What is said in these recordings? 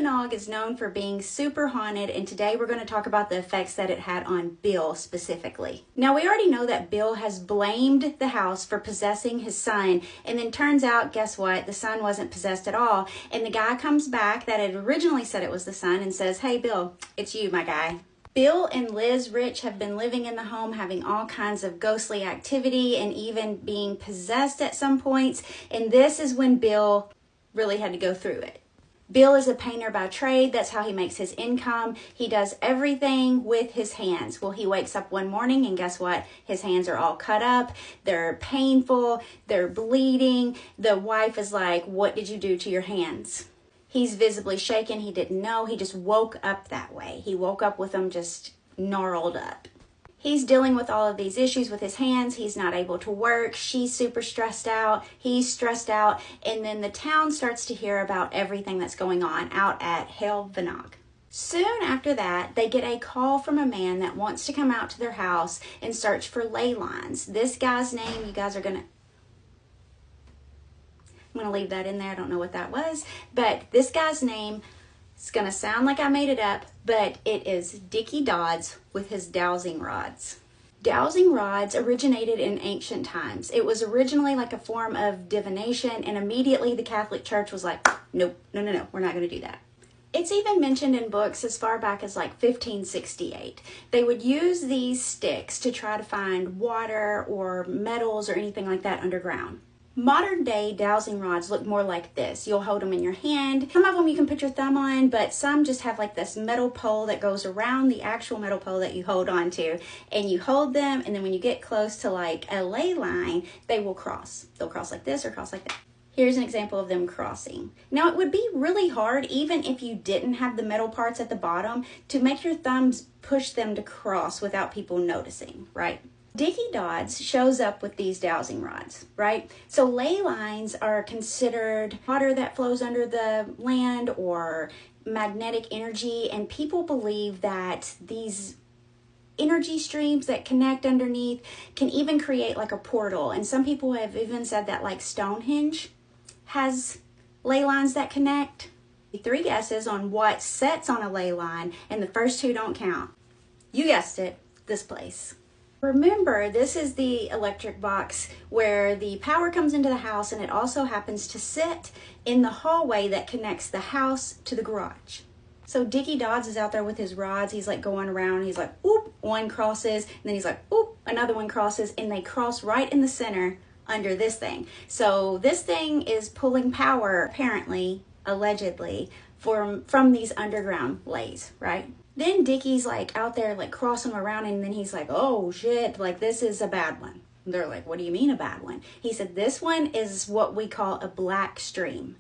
Fanog is known for being super haunted, and today we're going to talk about the effects that it had on Bill specifically. Now, we already know that Bill has blamed the house for possessing his son, and then turns out, guess what? The son wasn't possessed at all, and the guy comes back that had originally said it was the son and says, "Hey, Bill, it's you, my guy." Bill and Liz Rich have been living in the home, having all kinds of ghostly activity and even being possessed at some points. And this is when Bill really had to go through it. Bill is a painter by trade. That's how he makes his income. He does everything with his hands. Well, he wakes up one morning and guess what? His hands are all cut up. They're painful. They're bleeding. The wife is like, "What did you do to your hands?" He's visibly shaken. He didn't know. He just woke up that way. He woke up with them just gnarled up. He's dealing with all of these issues with his hands. He's not able to work. She's super stressed out. He's stressed out. And then the town starts to hear about everything that's going on out at Heol. Soon after that, they get a call from a man that wants to come out to their house and search for ley lines. This guy's name, you guys are going to... I'm going to leave that in there. I don't know what that was. But this guy's name is going to sound like I made it up, but it is Dickie Dodds with his dowsing rods. Dowsing rods originated in ancient times. It was originally like a form of divination, and immediately the Catholic Church was like, nope, no, we're not going to do that. It's even mentioned in books as far back as like 1568. They would use these sticks to try to find water or metals or anything like that underground. Modern day dowsing rods look more like this. You'll hold them in your hand. Some of them you can put your thumb on, but some just have like this metal pole that goes around the actual metal pole that you hold on to. And you hold them, and then when you get close to like a ley line, they will cross. They'll cross like this or cross like that. Here's an example of them crossing. Now, it would be really hard, even if you didn't have the metal parts at the bottom, to make your thumbs push them to cross without people noticing, right? Dickie Dodds shows up with these dowsing rods, right? So ley lines are considered water that flows under the land or magnetic energy, and people believe that these energy streams that connect underneath can even create like a portal. And some people have even said that like Stonehenge has ley lines that connect. 3 guesses on what sets on a ley line, and the first 2 don't count. You guessed it, this place. Remember, this is the electric box where the power comes into the house, and it also happens to sit in the hallway that connects the house to the garage. So Dickie Dodds is out there with his rods. He's like going around. He's like, oop, one crosses. And then he's like, oop, another one crosses. And they cross right in the center under this thing. So this thing is pulling power, apparently, allegedly, from these underground leys, right? Then Dickie's like out there like crossing around, and then he's like, "Oh shit, like this is a bad one." And they're like, "What do you mean a bad one?" He said, "This one is what we call a black stream."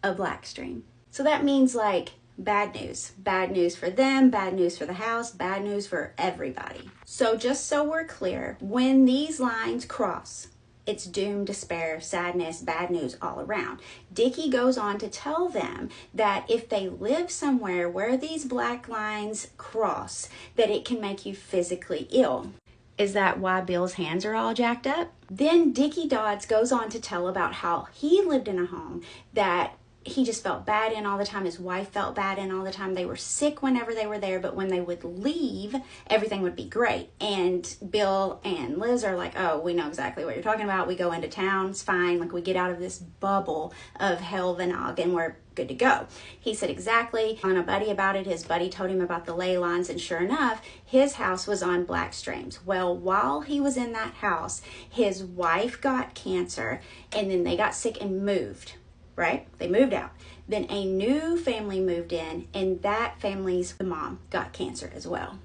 A black stream. So that means like bad news. Bad news for them, bad news for the house, bad news for everybody. So just so we're clear, when these lines cross, it's doom, despair, sadness, bad news all around. Dickie goes on to tell them that if they live somewhere where these black lines cross, that it can make you physically ill. Is that why Bill's hands are all jacked up? Then Dickie Dodds goes on to tell about how he lived in a home that he just felt bad in all the time. His wife felt bad in all the time. They were sick whenever they were there, but when they would leave, everything would be great. And Bill and Liz are like, "Oh, we know exactly what you're talking about. We go into town, it's fine. Like, we get out of this bubble of Heol and we're good to go." He said exactly. On a buddy about it, his buddy told him about the ley lines, and sure enough, his house was on black streams. Well, while he was in that house, his wife got cancer, and then they got sick and moved. Right? They moved out. Then a new family moved in, and that family's mom got cancer as well.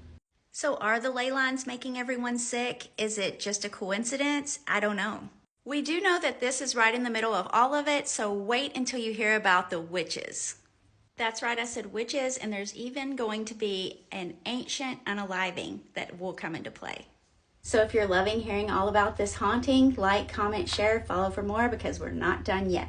So are the ley lines making everyone sick? Is it just a coincidence? I don't know. We do know that this is right in the middle of all of it, so wait until you hear about the witches. That's right, I said witches, and there's even going to be an ancient unaliving that will come into play. So if you're loving hearing all about this haunting, like, comment, share, follow for more, because we're not done yet.